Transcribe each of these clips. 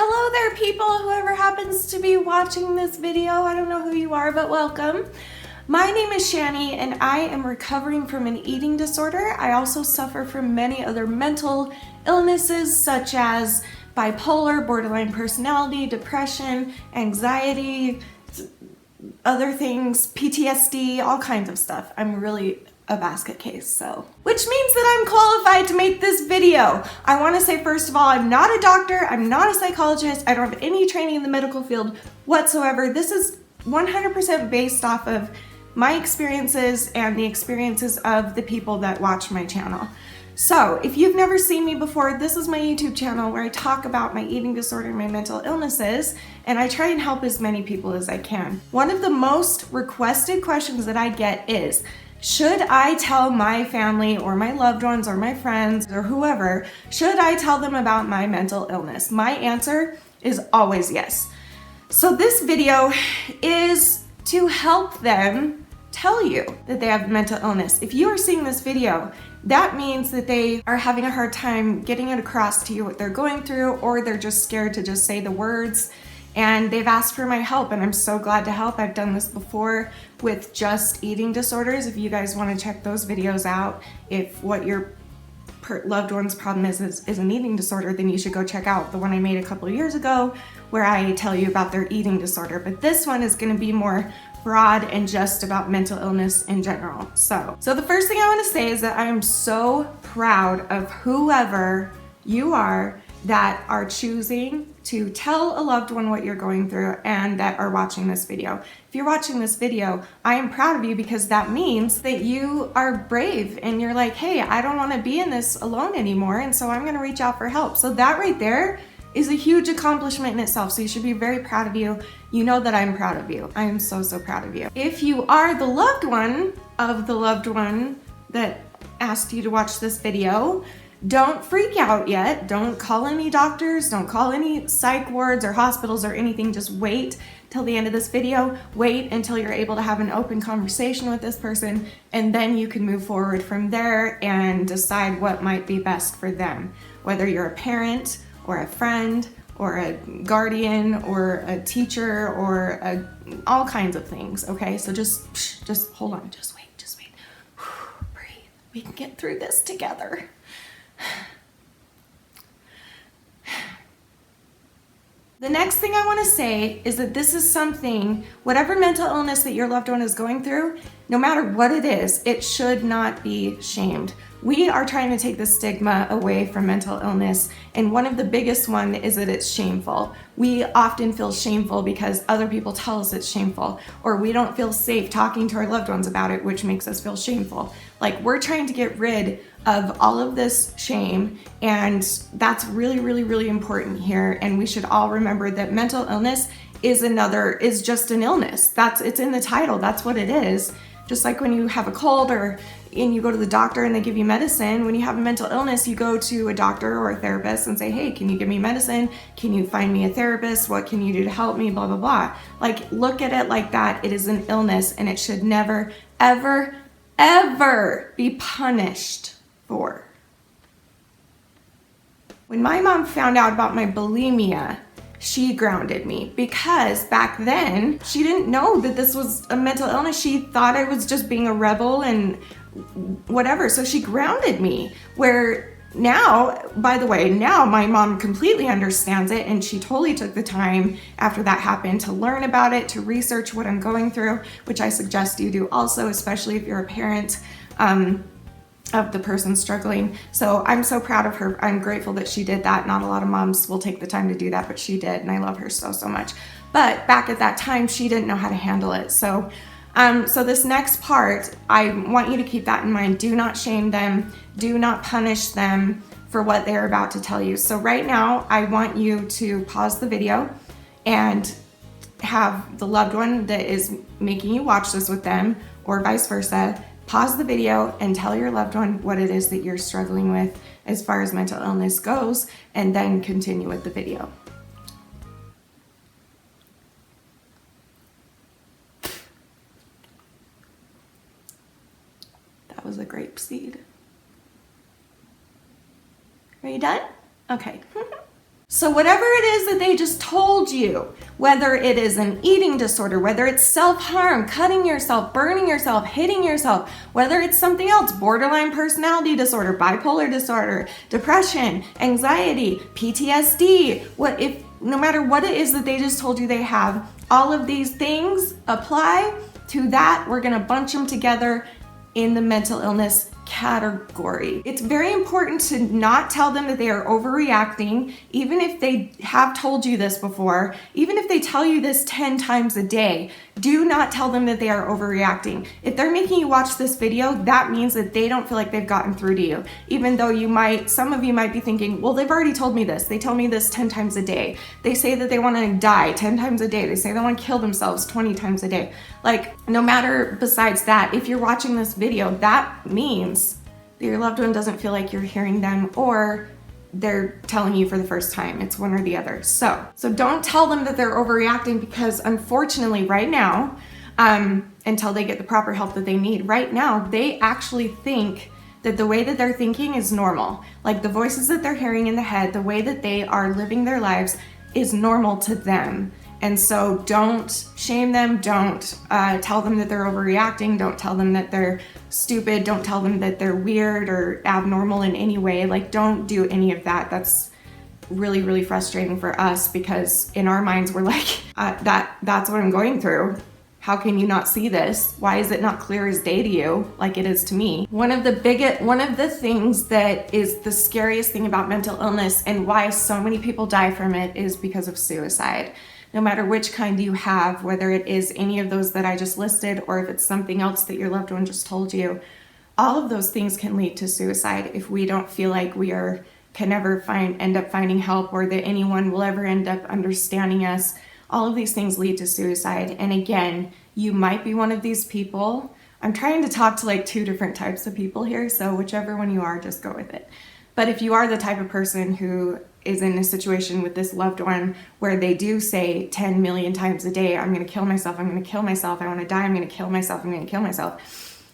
Hello there, people, whoever happens to be watching this video. I don't know who you are, but welcome. My name is Shanny and I am recovering from an eating disorder. I also suffer from many other mental illnesses such as bipolar, borderline personality, depression, anxiety, other things, PTSD, all kinds of stuff. I'm really a basket case, so. Which means that I'm qualified to make this video. I wanna say, first of all, I'm not a doctor, I'm not a psychologist, I don't have any training in the medical field whatsoever. This is 100% based off of my experiences and the experiences of the people that watch my channel. So if you've never seen me before, this is my YouTube channel where I talk about my eating disorder and my mental illnesses, and I try and help as many people as I can. One of the most requested questions that I get is, should I tell my family or my loved ones or my friends or whoever, should I tell them about my mental illness? My answer is always yes. So this video is to help them tell you that they have mental illness. If you are seeing this video, that means that they are having a hard time getting it across to you what they're going through, or they're just scared to just say the words, and they've asked for my help, and I'm so glad to help. I've done this before with just eating disorders. If you guys want to check those videos out, if what your loved one's problem is an eating disorder, then you should go check out the one I made a couple of years ago where I tell you about their eating disorder. But this one is going to be more broad and just about mental illness in general. So the first thing I want to say is that I am so proud of whoever you are that are choosing to tell a loved one what you're going through and that are watching this video. If you're watching this video, I am proud of you, because that means that you are brave and you're like, hey, I don't want to be in this alone anymore, and so I'm going to reach out for help. So that right there is a huge accomplishment in itself. So you should be very proud of you. You know that I'm proud of you. I am so proud of you. If you are the loved one of the loved one that asked you to watch this video, don't freak out yet. Don't call any doctors, don't call any psych wards or hospitals or anything. Just wait till the end of this video. Wait until you're able to have an open conversation with this person, and then you can move forward from there and decide what might be best for them. Whether you're a parent or a friend or a guardian or a teacher or all kinds of things, okay? So just hold on, just wait. Breathe. We can get through this together. The next thing I want to say is that this is something, whatever mental illness that your loved one is going through, no matter what it is, it should not be shamed. We are trying to take the stigma away from mental illness, and one of the biggest one is that it's shameful. We often feel shameful because other people tell us it's shameful, or we don't feel safe talking to our loved ones about it, which makes us feel shameful. Like, we're trying to get rid of all of this shame, and that's really important here. And we should all remember that mental illness is just an illness. It's in the title, that's what it is. Just like when you have a cold and you go to the doctor and they give you medicine, when you have a mental illness, you go to a doctor or a therapist and say, hey, can you give me medicine? Can you find me a therapist? What can you do to help me? Blah, blah, blah. Like, look at it like that. It is an illness, and it should never, ever be punished for. When my mom found out about my bulimia, she grounded me, because back then she didn't know that this was a mental illness. She thought I was just being a rebel and whatever. So she grounded me, where now, by the way, now my mom completely understands it, and she totally took the time after that happened to learn about it, to research what I'm going through, which I suggest you do also, especially if you're a parent of the person struggling. So I'm so proud of her. I'm grateful that she did that. Not a lot of moms will take the time to do that, but she did, and I love her so much. But back at that time, she didn't know how to handle it. So this next part, I want you to keep that in mind. Do not shame them. Do not punish them for what they're about to tell you. So right now, I want you to pause the video and have the loved one that is making you watch this with them, or vice versa, pause the video and tell your loved one what it is that you're struggling with as far as mental illness goes, and then continue with the video. That was a grape seed. Are you done? Okay. So whatever it is that they just told you, whether it is an eating disorder, whether it's self-harm, cutting yourself, burning yourself, hitting yourself, whether it's something else, borderline personality disorder, bipolar disorder, depression, anxiety, PTSD, no matter what it is that they just told you they have, all of these things apply to that. We're gonna bunch them together in the mental illness category. It's very important to not tell them that they are overreacting, even if they have told you this before, even if they tell you this 10 times a day. Do not tell them that they are overreacting. If they're making you watch this video, that means that they don't feel like they've gotten through to you. Even though some of you might be thinking, well, they've already told me this. They tell me this 10 times a day. They say that they want to die 10 times a day. They say they want to kill themselves 20 times a day. Like, no matter besides that, if you're watching this video, that means that your loved one doesn't feel like you're hearing them, or they're telling you for the first time. It's one or the other. So don't tell them that they're overreacting, because unfortunately right now, until they get the proper help that they need, right now, they actually think that the way that they're thinking is normal. Like the voices that they're hearing in the head, the way that they are living their lives is normal to them. And so don't shame them, don't tell them that they're overreacting, don't tell them that they're stupid, don't tell them that they're weird or abnormal in any way. Like, don't do any of that. That's really, really frustrating for us, because in our minds we're like, that's what I'm going through. How can you not see this? Why is it not clear as day to you like it is to me? One of the things that is the scariest thing about mental illness and why so many people die from it is because of suicide. No matter which kind you have, whether it is any of those that I just listed, or if it's something else that your loved one just told you, all of those things can lead to suicide if we don't feel like can ever end up finding help, or that anyone will ever end up understanding us. All of these things lead to suicide. And again, you might be one of these people. I'm trying to talk to like 2 different types of people here, so whichever one you are, just go with it. But if you are the type of person who is in a situation with this loved one where they do say 10 million times a day, I'm going to kill myself, I'm going to kill myself, I want to die, I'm going to kill myself, I'm going to kill myself.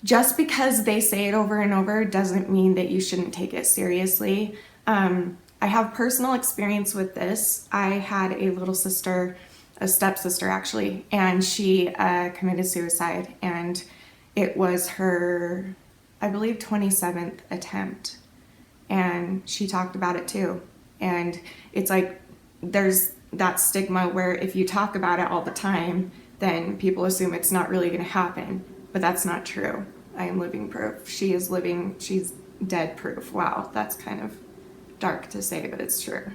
Just because they say it over and over doesn't mean that you shouldn't take it seriously. I have personal experience with this. I had a little sister, a stepsister actually, and she committed suicide, and it was her, I believe, 27th attempt. And she talked about it too. And it's like there's that stigma where if you talk about it all the time, then people assume it's not really going to happen. But that's not true. I am living proof. She's dead proof. Wow, that's kind of dark to say, but it's true.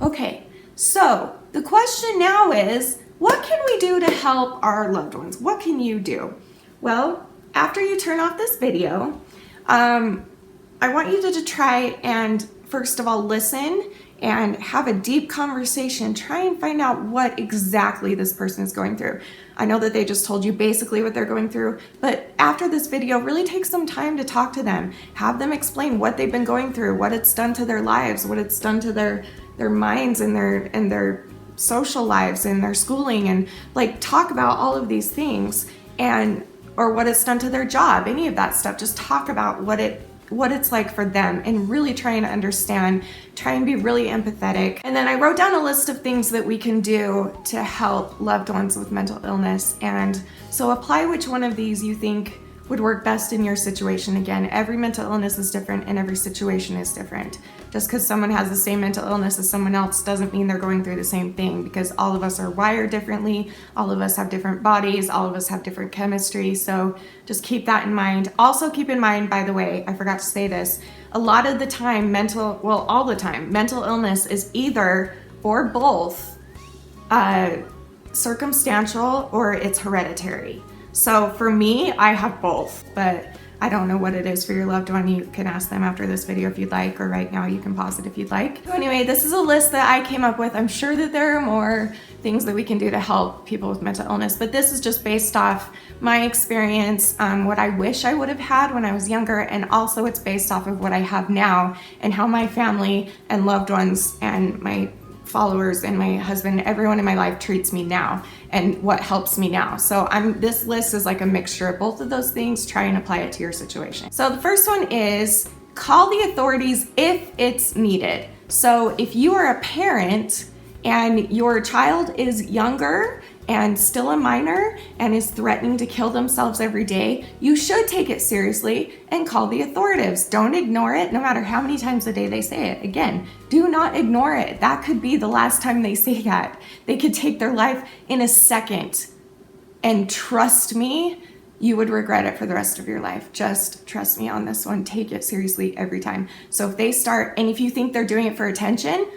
Okay, so the question now is, what can we do to help our loved ones? What can you do? Well, after you turn off this video, I want you to try and, first of all, listen and have a deep conversation. Try and find out what exactly this person is going through. I know that they just told you basically what they're going through, but after this video, really take some time to talk to them. Have them explain what they've been going through, what it's done to their lives, what it's done to their minds and their social lives and their schooling, and like talk about all of these things, or what it's done to their job, any of that stuff. Just talk about what it's like for them, and really try and understand, try and be really empathetic. And then I wrote down a list of things that we can do to help loved ones with mental illness. And so apply which one of these you think would work best in your situation. Again, every mental illness is different and every situation is different. Just because someone has the same mental illness as someone else doesn't mean they're going through the same thing, because all of us are wired differently, all of us have different bodies, all of us have different chemistry, so just keep that in mind. Also keep in mind, by the way, I forgot to say this, a lot of the time, all the time, mental illness is either or both circumstantial or it's hereditary. So for me, I have both, but I don't know what it is for your loved one. You can ask them after this video if you'd like, or right now you can pause it if you'd like. So anyway, this is a list that I came up with. I'm sure that there are more things that we can do to help people with mental illness, but this is just based off my experience, what I wish I would have had when I was younger, and also it's based off of what I have now and how my family and loved ones and my followers and my husband, everyone in my life treats me now and what helps me now. So this list is like a mixture of both of those things. Try and apply it to your situation. So the first one is call the authorities if it's needed. So if you are a parent and your child is younger and still a minor and is threatening to kill themselves every day, you should take it seriously and call the authorities. Don't ignore it, no matter how many times a day they say it. Again, do not ignore it. That could be the last time they say that. They could take their life in a second. And trust me, you would regret it for the rest of your life. Just trust me on this one. Take it seriously every time. So if they start, and if you think they're doing it for attention,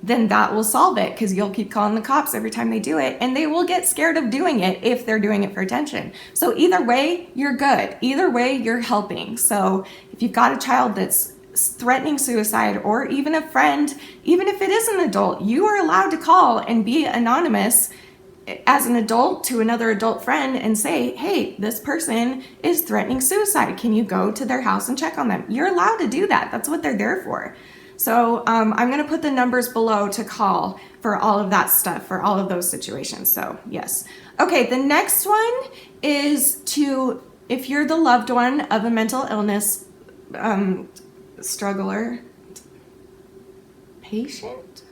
then that will solve it, because you'll keep calling the cops every time they do it, and they will get scared of doing it if they're doing it for attention. So either way, you're good. Either way, you're helping. So if you've got a child that's threatening suicide, or even a friend, even if it is an adult, you are allowed to call and be anonymous as an adult to another adult friend and say, hey, this person is threatening suicide. Can you go to their house and check on them? You're allowed to do that. That's what they're there for. So I'm going to put the numbers below to call for all of that stuff, for all of those situations. So yes. Okay, the next one is to, if you're the loved one of a mental illness struggler, patient?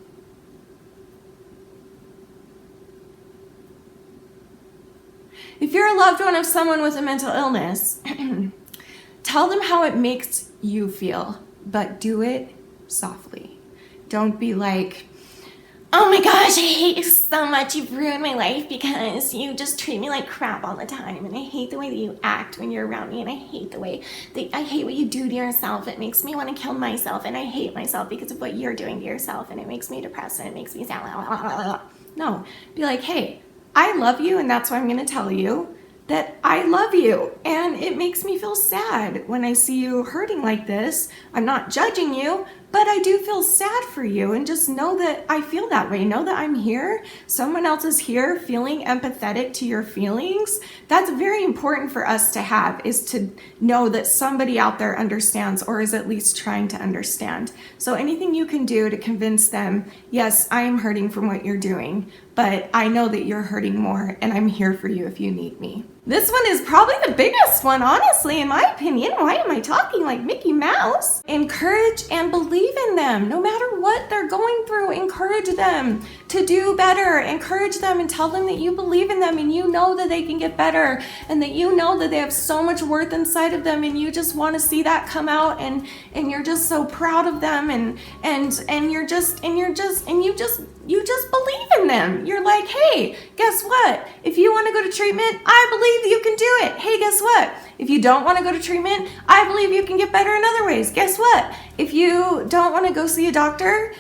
If you're a loved one of someone with a mental illness, tell them how it makes you feel, but do it softly. Don't be like, oh my gosh, I hate you so much. You've ruined my life because you just treat me like crap all the time. And I hate the way that you act when you're around me. And I hate the way that I hate what you do to yourself. It makes me want to kill myself. And I hate myself because of what you're doing to yourself. And it makes me depressed and it makes me sad. No, be like, hey, I love you. And that's why I'm going to tell you that I love you, and it makes me feel sad when I see you hurting like this. I'm not judging you, but I do feel sad for you, and just know that I feel that way. Know that I'm here. Someone else is here feeling empathetic to your feelings. That's very important for us to have, is to know that somebody out there understands, or is at least trying to understand. So anything you can do to convince them, yes, I am hurting from what you're doing, but I know that you're hurting more, and I'm here for you if you need me. This one is probably the biggest one, honestly, in my opinion. Why am I talking like Mickey Mouse? Encourage and believe in them. No matter what they're going through, encourage them to do better. Encourage them and tell them that you believe in them and you know that they can get better, and that you know that they have so much worth inside of them, and you just want to see that come out, and you're just so proud of them, and you just believe in them. You're like, hey, guess what? If you want to go to treatment, I believe that you can do it. Hey, guess what? If you don't want to go to treatment, I believe you can get better in other ways. Guess what? If you don't want to go see a doctor,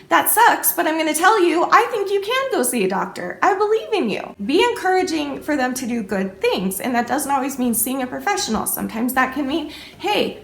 that sucks, but I'm going to tell you, I think you can go see a doctor. I believe in you. Be encouraging for them to do good things, and that doesn't always mean seeing a professional. Sometimes that can mean, hey,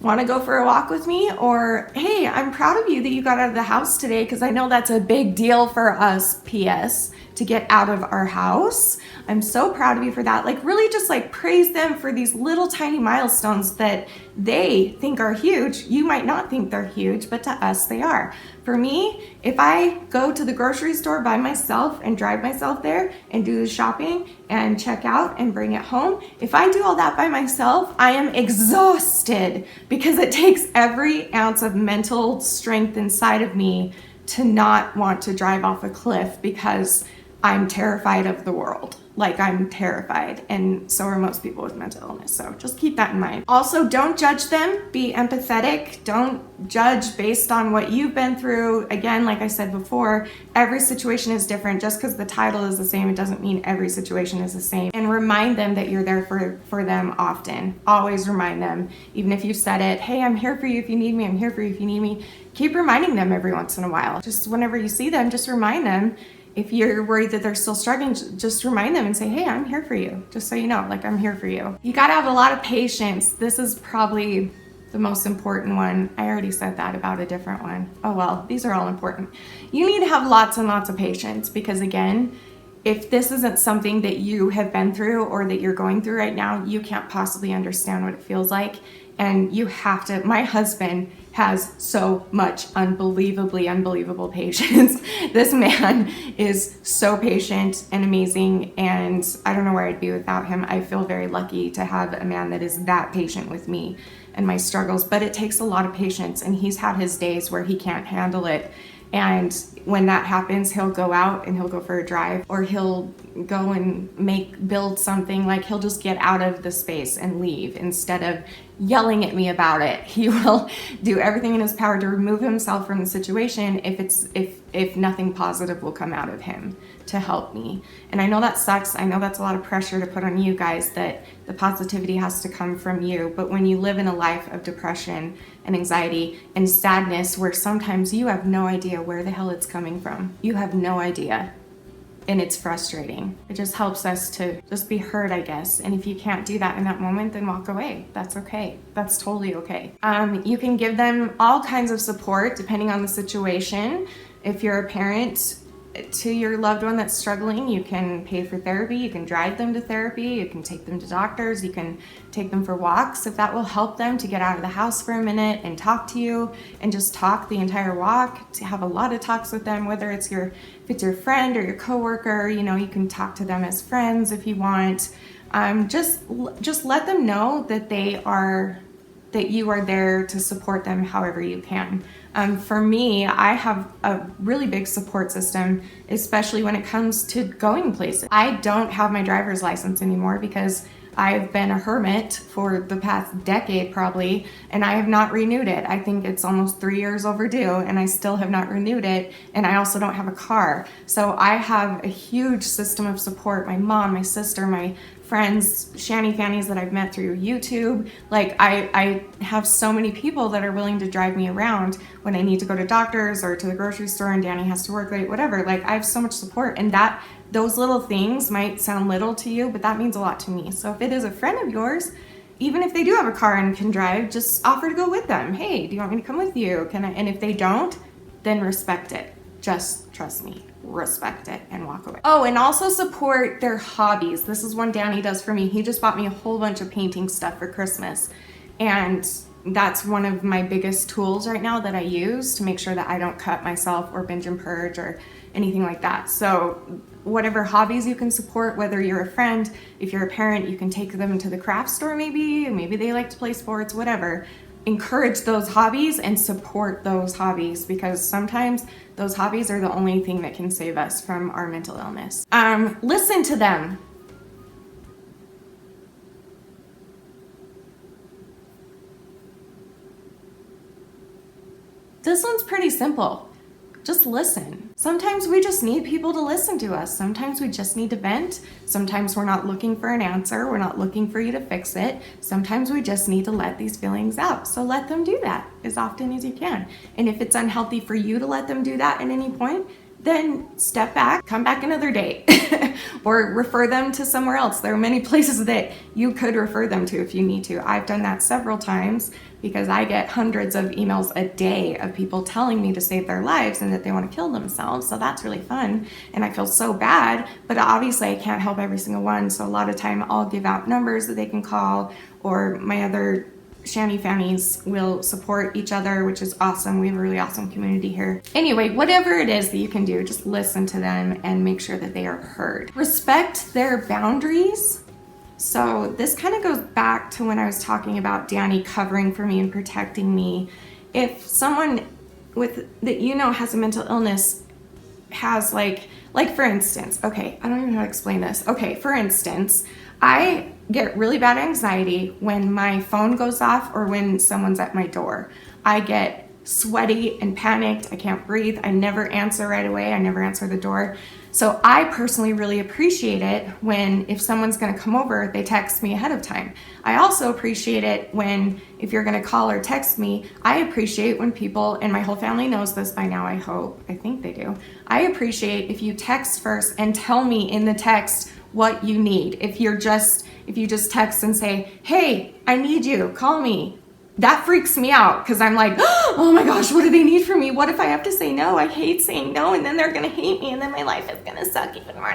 want to go for a walk with me? Or, hey, I'm proud of you that you got out of the house today, because I know that's a big deal for us, PS, to get out of our house. I'm so proud of you for that. Like, really just like praise them for these little tiny milestones that they think are huge. You might not think they're huge, but to us they are. For me, if I go to the grocery store by myself and drive myself there and do the shopping and check out and bring it home, if I do all that by myself, I am exhausted, because it takes every ounce of mental strength inside of me to not want to drive off a cliff, because I'm terrified of the world. Like, I'm terrified, and so are most people with mental illness. So just keep that in mind. Also, don't judge them. Be empathetic. Don't judge based on what you've been through. Again, like I said before, every situation is different. Just because the title is the same, it doesn't mean every situation is the same. And remind them that you're there for them often. Always remind them. Even if you've said it, hey, I'm here for you if you need me. I'm here for you if you need me. Keep reminding them every once in a while. Just whenever you see them, just remind them. If you're worried that they're still struggling, just remind them and say, hey, I'm here for you. Just so you know, like, I'm here for you. You gotta have a lot of patience. This is probably the most important one. I already said that about a different one. Oh well, these are all important. You need to have lots and lots of patience, because again, if this isn't something that you have been through or that you're going through right now, you can't possibly understand what it feels like. And you have to, my husband has so much unbelievable patience. This man is so patient and amazing, and I don't know where I'd be without him. I feel very lucky to have a man that is that patient with me and my struggles, but it takes a lot of patience, and he's had his days where he can't handle it. And when that happens, he'll go out and he'll go for a drive, or he'll go and build something. Like, he'll just get out of the space and leave instead of yelling at me about it. He will do everything in his power to remove himself from the situation if nothing positive will come out of him to help me. And I know that sucks. I know that's a lot of pressure to put on you guys, that the positivity has to come from you. But when you live in a life of depression and anxiety and sadness, where sometimes you have no idea where the hell it's coming from, you have no idea, and it's frustrating. It just helps us to just be heard, I guess. And if you can't do that in that moment, then walk away. That's okay. That's totally okay. You can give them all kinds of support depending on the situation. If you're a parent to your loved one that's struggling, you can pay for therapy, you can drive them to therapy, you can take them to doctors, you can take them for walks if that will help them to get out of the house for a minute and talk to you, and just talk the entire walk, to have a lot of talks with them, whether if it's your friend or your coworker, you can talk to them as friends if you want. Just let them know that you are there to support them however you can. For me, I have a really big support system, especially when it comes to going places. I don't have my driver's license anymore because I've been a hermit for the past decade probably, and I have not renewed it. I think it's almost 3 years overdue, and I still have not renewed it. And I also don't have a car. So I have a huge system of support. My mom, my sister, my friends, Shanny Fannies that I've met through YouTube. Like, I have so many people that are willing to drive me around when I need to go to doctors or to the grocery store and Danny has to work late, whatever. Like, I have so much support, and those little things might sound little to you, but that means a lot to me. So if it is a friend of yours, even if they do have a car and can drive, just offer to go with them. Hey, do you want me to come with you? Can I? And if they don't, then respect it. Just trust me, respect it and walk away. Oh, and also support their hobbies. This is one Danny does for me. He just bought me a whole bunch of painting stuff for Christmas. And that's one of my biggest tools right now that I use to make sure that I don't cut myself or binge and purge or anything like that. So whatever hobbies you can support, whether you're a friend, if you're a parent, you can take them to the craft store maybe they like to play sports, whatever. Encourage those hobbies and support those hobbies, because sometimes those hobbies are the only thing that can save us from our mental illness. Listen to them. This one's pretty simple. Just listen. Sometimes we just need people to listen to us. Sometimes we just need to vent. Sometimes we're not looking for an answer. We're not looking for you to fix it. Sometimes we just need to let these feelings out. So let them do that as often as you can. And if it's unhealthy for you to let them do that at any point, then step back, come back another day, or refer them to somewhere else. There are many places that you could refer them to if you need to. I've done that several times because I get hundreds of emails a day of people telling me to save their lives and that they want to kill themselves. So that's really fun. And I feel so bad, but obviously I can't help every single one. So a lot of time I'll give out numbers that they can call, or my other Shanny Fannies will support each other, which is awesome. We have a really awesome community here. Anyway, whatever it is that you can do, just listen to them and make sure that they are heard. Respect their boundaries. So this kind of goes back to when I was talking about Danny covering for me and protecting me. If someone has a mental illness has like for instance, okay, I don't even know how to explain this. Okay, for instance, I get really bad anxiety when my phone goes off or when someone's at my door. I get sweaty and panicked. I can't breathe. I never answer right away. I never answer the door. So I personally really appreciate it if someone's going to come over, they text me ahead of time. I also appreciate it if you're going to call or text me, I appreciate when people, and my whole family knows this by now, I think they do. I appreciate if you text first and tell me in the text what you need. If you just text and say, hey, I need you, call me. That freaks me out because I'm like, oh my gosh, what do they need from me? What if I have to say no? I hate saying no, and then they're gonna hate me, and then my life is gonna suck even more.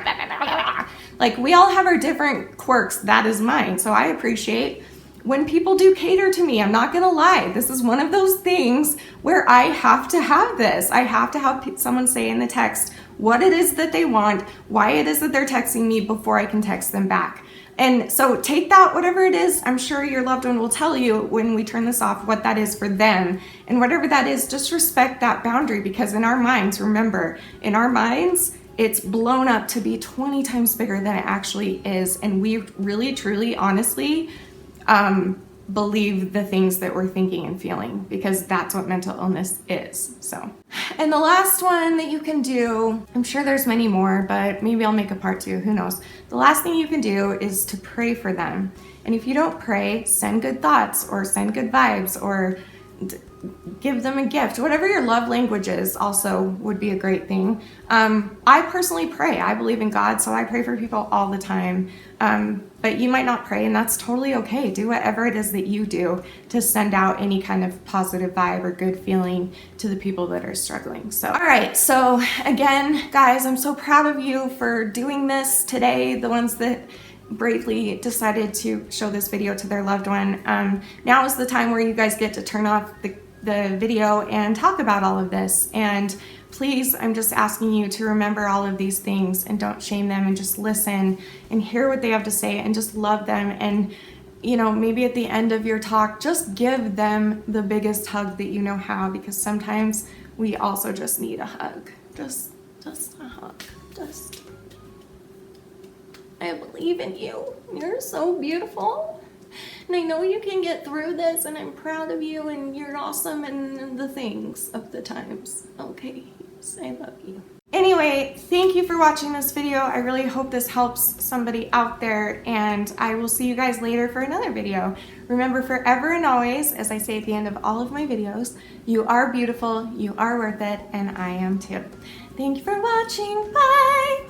Like, we all have our different quirks. That is mine. So I appreciate when people do cater to me. I'm not gonna lie. This is one of those things where I have to have this. I have to have someone say in the text what it is that they want, why it is that they're texting me before I can text them back. And so take that, whatever it is. I'm sure your loved one will tell you when we turn this off what that is for them. And whatever that is, just respect that boundary, because in our minds, remember, in our minds, it's blown up to be 20 times bigger than it actually is. And we really, truly, honestly, believe the things that we're thinking and feeling, because that's what mental illness is. So, and the last one that you can do, I'm sure there's many more, but maybe I'll make a part 2, who knows. The last thing you can do is to pray for them. And if you don't pray, send good thoughts or send good vibes or give them a gift. Whatever your love language is also would be a great thing. I personally pray. I believe in God, so I pray for people all the time. But you might not pray, and that's totally okay. Do whatever it is that you do to send out any kind of positive vibe or good feeling to the people that are struggling. So, all right. So again, guys, I'm so proud of you for doing this today. The ones that bravely decided to show this video to their loved one. Now is the time where you guys get to turn off the video and talk about all of this. And please, I'm just asking you to remember all of these things and don't shame them, and just listen and hear what they have to say and just love them. And, you know, maybe at the end of your talk, just give them the biggest hug that you know how, because sometimes we also just need a hug. Just a hug. I believe in you. You're so beautiful. And I know you can get through this, and I'm proud of you, and you're awesome, and the things of the times. Okay, I love you. Anyway, thank you for watching this video. I really hope this helps somebody out there, and I will see you guys later for another video. Remember, forever and always, as I say at the end of all of my videos, you are beautiful, you are worth it, and I am too. Thank you for watching. Bye!